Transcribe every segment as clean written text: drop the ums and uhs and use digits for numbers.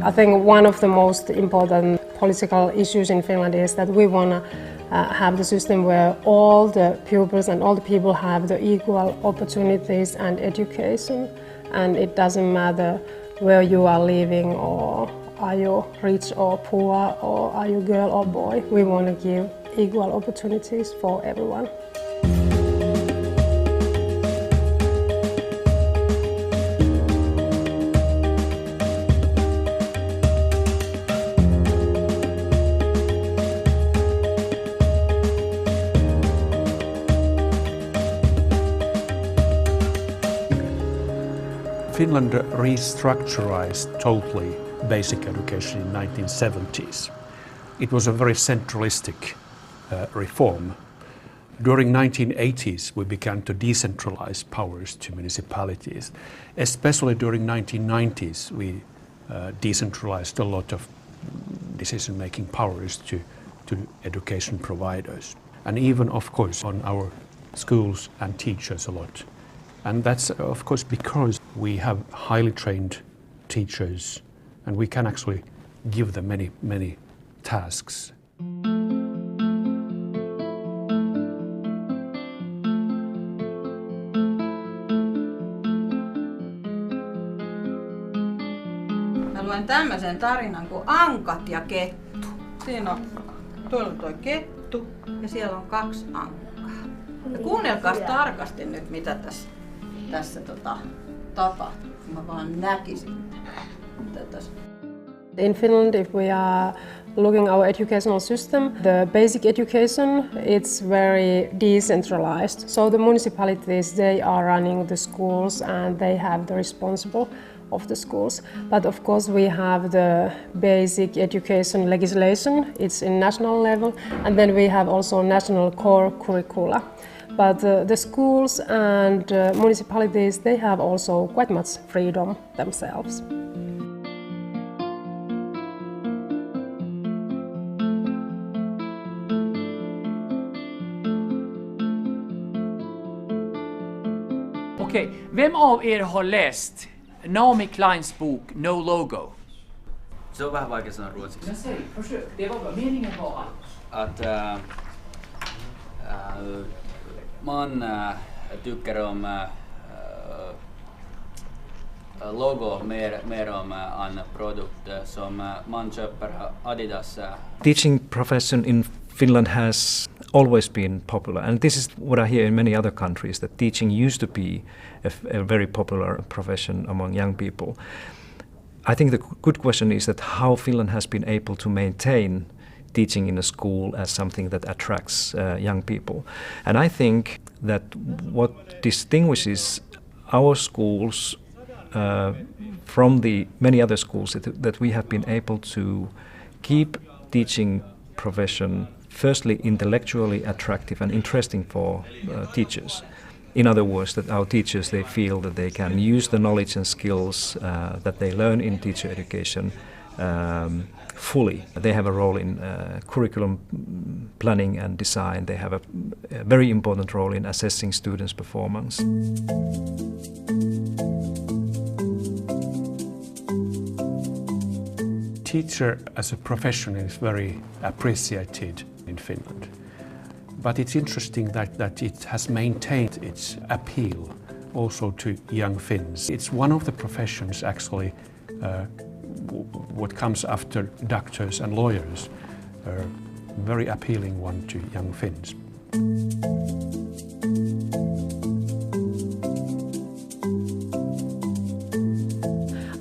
I think one of the most important political issues in Finland is that we want to have the system where all the pupils and all the people have the equal opportunities and education, and it doesn't matter where you are living, or are you rich or poor, or are you girl or boy. We want to give equal opportunities for everyone. Finland restructured totally basic education in the 1970s. It was a very centralistic reform. During 1980s, we began to decentralize powers to municipalities. Especially during 1990s, we decentralized a lot of decision-making powers to education providers. And even, of course, on our schools and teachers a lot. And that's, of course, because we have highly trained teachers and we can actually give them many tasks. Mä luen tämmöisen tarinan kuin Ankat ja kettu. Siinä on tuo kettu ja siellä on 2 ankkaa. Ja kuunnelkaas tarkasti nyt, mitä tässä tapahtuu. Mä vaan näkisin tätä. In Finland, if we are looking our educational system, the basic education, it's very decentralized. So the municipalities, they are running the schools and they have the responsible of the schools. But of course we have the basic education legislation, it's in national level, and then we have also national core curricula. But the schools and municipalities, they have also quite much freedom themselves. Okej, vem av er har läst Naomi Kleins bok No Logo? Se on vähän vaikea sanoa ruotsiksi. Men säg, försök. Det var vad meningen var att man tycker om logo mer om en produkt som man köper Adidas. Teaching profession in Finland has always been popular, and this is what I hear in many other countries, that teaching used to be a very popular profession among young people. I think the good question is that how Finland has been able to maintain teaching in a school as something that attracts young people. And I think that what distinguishes our schools from the many other schools that we have been able to keep teaching profession firstly intellectually attractive and interesting for teachers. In other words, that our teachers, they feel that they can use the knowledge and skills that they learn in teacher education fully. They have a role in curriculum planning and design. They have a very important role in assessing students' performance. Teacher as a profession is very appreciated in Finland. But it's interesting that it has maintained its appeal also to young Finns. It's one of the professions actually what comes after doctors and lawyers, a very appealing one to young Finns.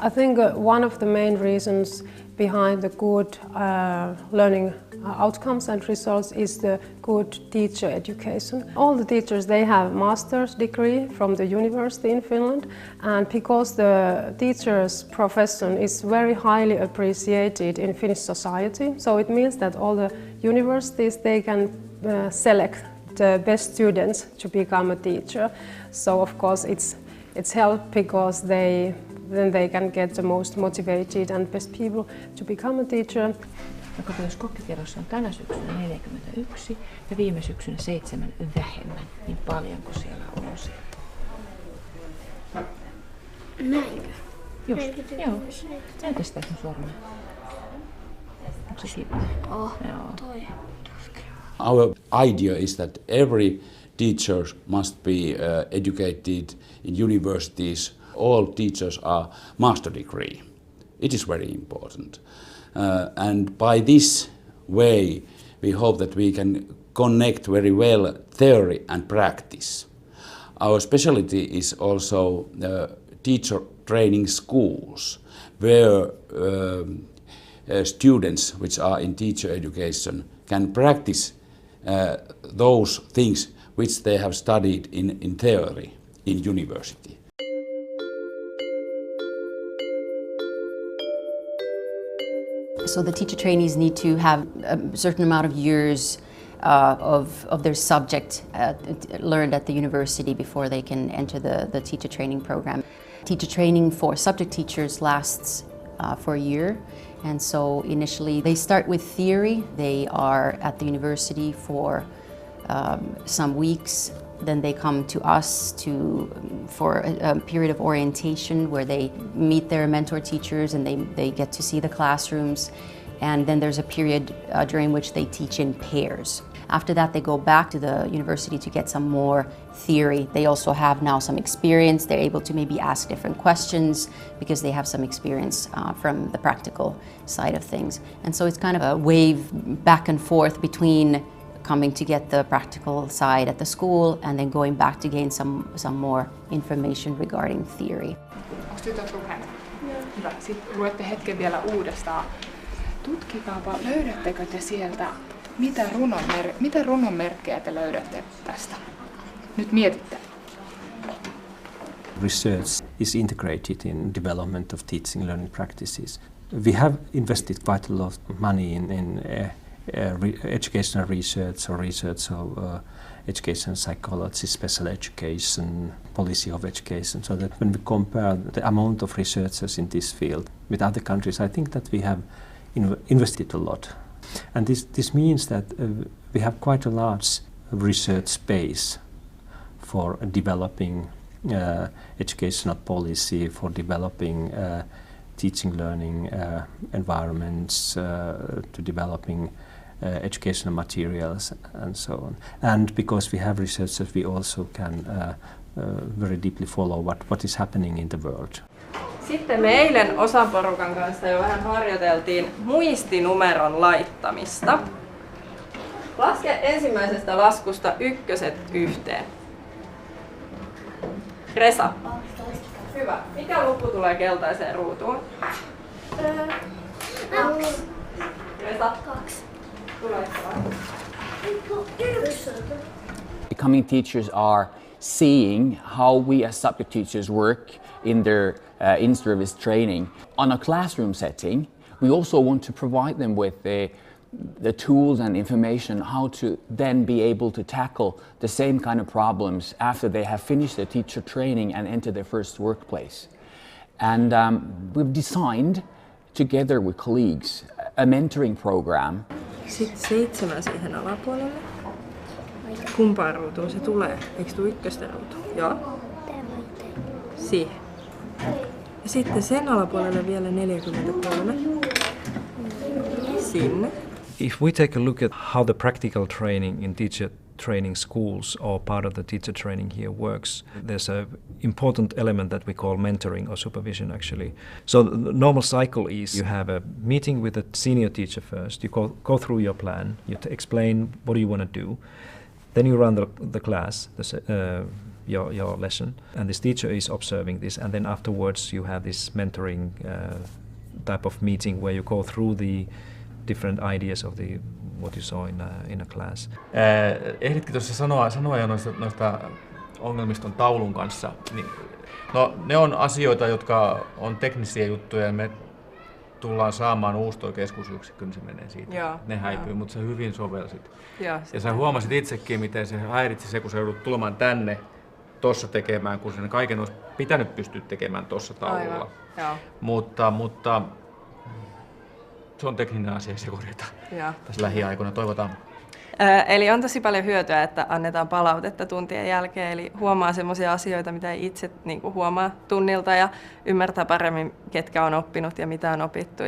I think one of the main reasons behind the good learning outcomes and results is the good teacher education. All the teachers, they have master's degree from the university in Finland, and because the teacher's profession is very highly appreciated in Finnish society, so it means that all the universities, they can select the best students to become a teacher. So of course it's helped because then they can get the most motivated and best people to become a teacher. Jos kokkikerrossa on tänä syksynä 41 ja viime syksynä 7 vähemmän, niin paljonko siellä on osia? Näinkö? Just, joo. Näytä sitä sun sormea. Onko se kipeä? Joo. Our idea is that every teacher must be educated in universities. All teachers are master degree. It is very important. And by this way, we hope that we can connect very well theory and practice. Our specialty is also teacher training schools, where students which are in teacher education can practice those things which they have studied in theory in university. So the teacher trainees need to have a certain amount of years of their subject learned at the university before they can enter the teacher training program. Teacher training for subject teachers lasts for a year, and so initially they start with theory. They are at the university for some weeks. Then they come to us for a period of orientation where they meet their mentor teachers and they get to see the classrooms. And then there's a period during which they teach in pairs. After that, they go back to the university to get some more theory. They also have now some experience. They're able to maybe ask different questions because they have some experience from the practical side of things. And so it's kind of a wave back and forth between coming to get the practical side at the school and then going back to gain some more information regarding theory. Onko tytöt lukenut? Hyvä. Sitten luette hetken vielä uudestaan. Tutkikaapa, löydättekö te sieltä, mitä runon merkkejä te löydätte tästä? Nyt mietitte. Research is integrated in development of teaching learning practices. We have invested quite a lot of money in educational research or research of education psychology, special education, policy of education, so that when we compare the amount of researchers in this field with other countries, I think that we have invested a lot. And this means that we have quite a large research space for developing educational policy, for developing teaching learning environments, to developing educational materials and so on. And because we have researchers, we also can very deeply follow what is happening in the world. Sitten me eilen osan porukan kanssa jo vähän harjoiteltiin muistinumeron laittamista. Laske ensimmäisestä laskusta ykköset yhteen. Resa. Hyvä. Mikä luku tulee keltaiseen ruutuun? 2. Resa. 2. Becoming teachers are seeing how we as subject teachers work in their in-service training. On a classroom setting, we also want to provide them with the tools and information how to then be able to tackle the same kind of problems after they have finished their teacher training and enter their first workplace. And we've designed, together with colleagues, a mentoring program. Sitten 7 siihen alapuolelle. Kumpaan ruutuun se tulee? Eikö tule ykköstä ruutuun? Joo. Siihen. Ja sitten sen alapuolelle vielä 43. Sinne. If we take a look at how the practical training in teacher training schools or part of the teacher training here works, there's an important element that we call mentoring or supervision actually. So the normal cycle is you have a meeting with a senior teacher first, you go through your plan, you explain what do you want to do, then you run the class, your lesson, and this teacher is observing this, and then afterwards you have this mentoring type of meeting where you go through the different ideas of what you saw in a class. Ehditkö tuossa sanoa jo noista ongelmista on taulun kanssa? Niin, no, ne on asioita, jotka on teknisiä juttuja ja me tullaan saamaan uusi tuo keskusyksikkö, niin se menee siitä. Joo, ne häipyy, mutta sä hyvin sovelsit. Ja sä huomasit itsekin, miten se häiritsi se, kun sä joudut tulemaan tänne tossa tekemään, kun sen kaiken olisi pitänyt pystyä tekemään tossa taululla. Mutta se on tekninen asia, se korjataan tässä lähiaikoina, toivotaan. Eli on tosi paljon hyötyä, että annetaan palautetta tuntien jälkeen, eli huomaa semmoisia asioita, mitä ei itse niin kuin huomaa tunnilta ja ymmärtää paremmin, ketkä on oppinut ja mitä on opittu.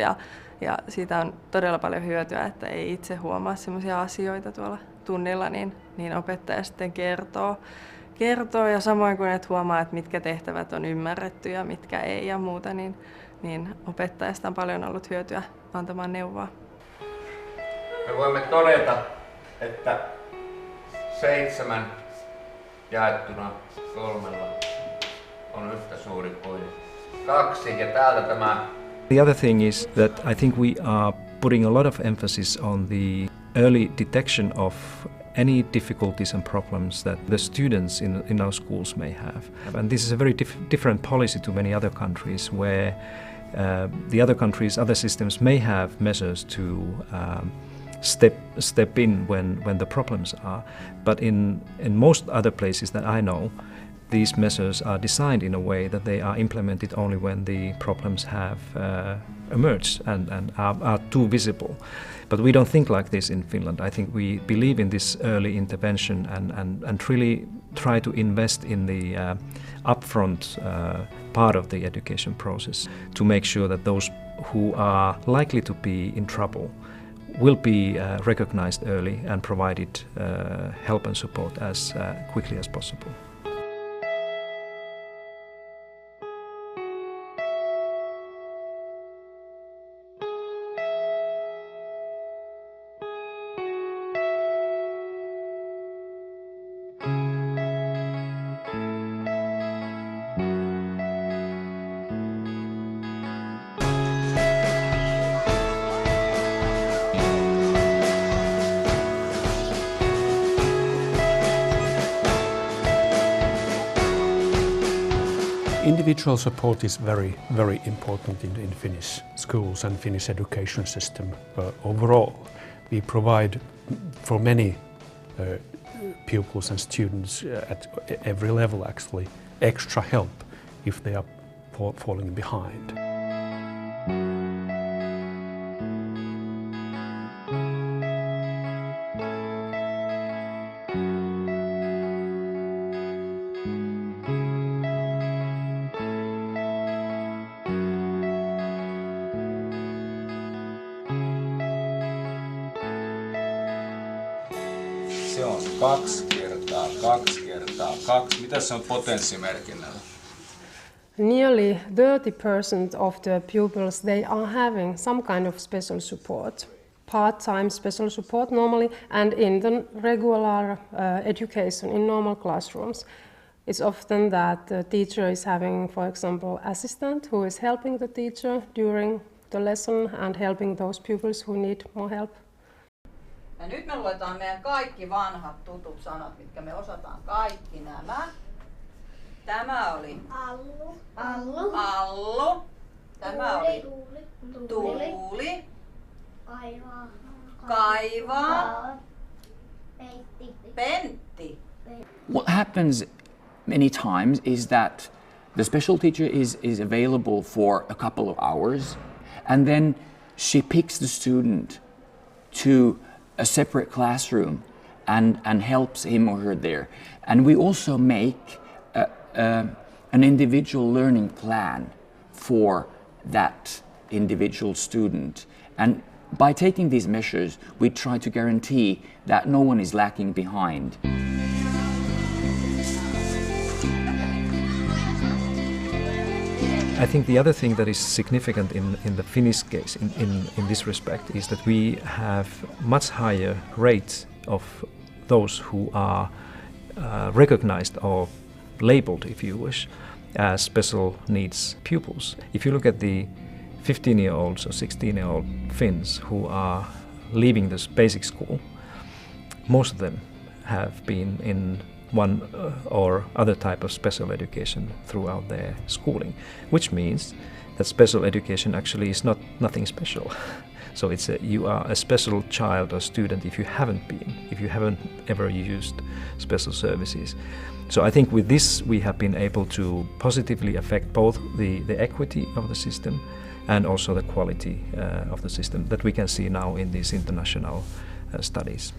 Ja siitä on todella paljon hyötyä, että ei itse huomaa semmoisia asioita tuolla tunnilla, niin opettaja sitten kertoo ja samoin kuin et huomaa, että mitkä tehtävät on ymmärretty ja mitkä ei ja muuta, niin opettajasta on paljon ollut hyötyä antamaan neuvoa. Me voimme todeta, että 7 jaettuna 3 on yhtä suuri kuin 2 ja täältä tämä. The other thing is that I think we are putting a lot of emphasis on the early detection of any difficulties and problems that the students in our schools may have. And this is a very different policy to many other countries where the other countries, other systems may have measures to step in when the problems are. But in most other places that I know, these measures are designed in a way that they are implemented only when the problems have emerged and are too visible. But we don't think like this in Finland. I think we believe in this early intervention and really try to invest in the upfront part of the education process to make sure that those who are likely to be in trouble will be recognized early and provided help and support as quickly as possible. Individual support is very, very important in Finnish schools and Finnish education system. Overall, we provide for many pupils and students at every level actually extra help if they are falling behind. Se on 2 kertaa 2 kertaa 2. Mitä se on potenssimerkinnällä? Nearly 30% of the pupils, they are having some kind of special support. Part-time special support normally, and in the regular education in normal classrooms. It's often that the teacher is having, for example, assistant who is helping the teacher during the lesson and helping those pupils who need more help. Ja nyt me luetaan meidän kaikki vanhat tutut sanat, mitkä me osataan kaikki nämä. Tämä oli Allu. Allu. Tämä oli Tuuli. Kaivaa. Pentti. What happens many times is that the special teacher is available for a couple of hours, and then she picks the student to a separate classroom and helps him or her there. And we also make an individual learning plan for that individual student. And by taking these measures, we try to guarantee that no one is lacking behind. I think the other thing that is significant in the Finnish case in this respect is that we have much higher rates of those who are recognized or labeled, if you wish, as special needs pupils. If you look at the 15-year-olds or 16-year-old Finns who are leaving this basic school, most of them have been in one or other type of special education throughout their schooling, which means that special education actually is nothing special. So you are a special child or student if you haven't ever used special services. So I think with this we have been able to positively affect both the equity of the system and also the quality of the system that we can see now in these international studies.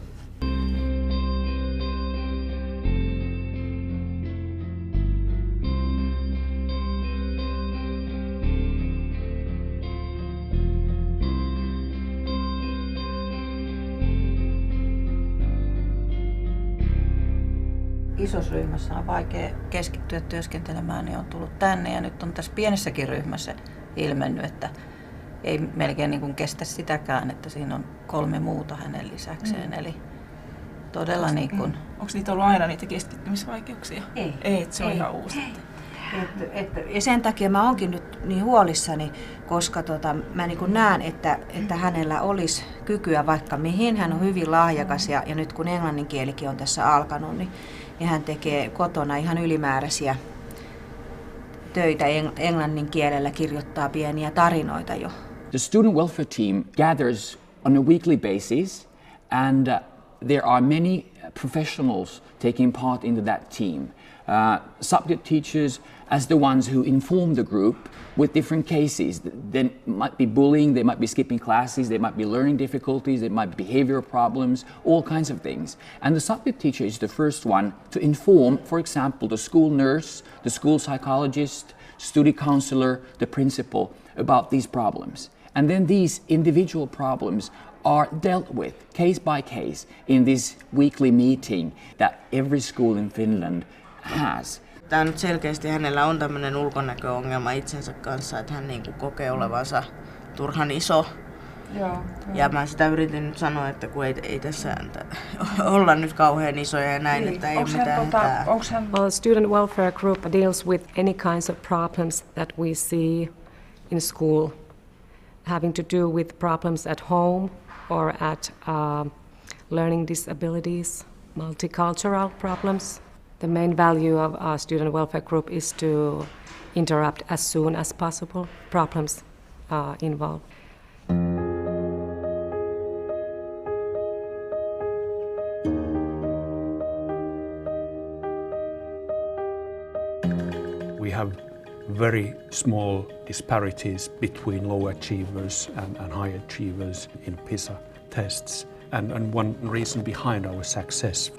Isossa ryhmässä on vaikea keskittyä työskentelemään, niin on tullut tänne ja nyt on tässä pienessäkin ryhmässä ilmennyt, että ei melkein niin kuin kestä sitäkään, että siinä on 3 muuta hänen lisäkseen. Eli todella niin kuin... Onko niitä ollut aina niitä keskittymisvaikeuksia? Ei, se on ihan uusi. Ja sen takia mä oonkin nyt niin huolissani, koska mä niin kuin näen, että hänellä olisi kykyä vaikka mihin. Hän on hyvin lahjakas ja nyt kun englannin kielikin on tässä alkanut, niin hän tekee kotona ihan ylimääräisiä töitä englannin kielellä, kirjoittaa pieniä tarinoita jo. The student welfare team gathers on a weekly basis and there are many professionals taking part into that team. Subject teachers as the ones who inform the group with different cases. There might be bullying, they might be skipping classes, there might be learning difficulties, there might be behavioral problems, all kinds of things. And the subject teacher is the first one to inform, for example, the school nurse, the school psychologist, study counselor, the principal about these problems. And then these individual problems are dealt with case by case in this weekly meeting that every school in Finland has. Tämä nyt selkeästi hänellä on tämmöinen ulkonäköongelma itsensä kanssa, että hän niinku kokee olevansa turhan iso. Ja mä sitä yritin nyt sanoa, että kun ei tässä olla nyt kauhean isoja ja näin, että ei mitään hätää. Well, student welfare group deals with any kinds of problems that we see in school, having to do with problems at home or at learning disabilities, multicultural problems. The main value of our student welfare group is to interrupt as soon as possible problems involved. We have very small disparities between low achievers and high achievers in PISA tests. And one reason behind our success,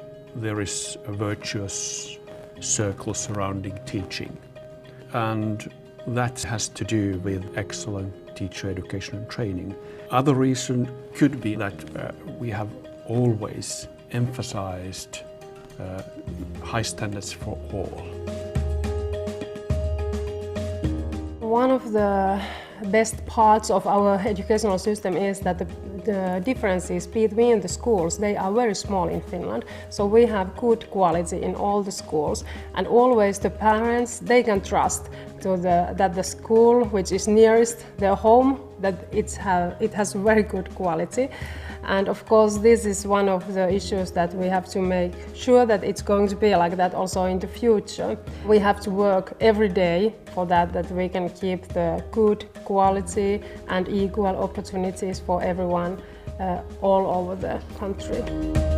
there is a virtuous circle surrounding teaching. And that has to do with excellent teacher education and training. Other reason could be that we have always emphasized high standards for all. One of the best parts of our educational system is that the differences between the schools, they are very small in Finland. So we have good quality in all the schools, and always the parents, they can trust that the school which is nearest their home, that it has very good quality. And of course this is one of the issues that we have to make sure that it's going to be like that also in the future. We have to work every day for that we can keep the good quality and equal opportunities for everyone all over the country.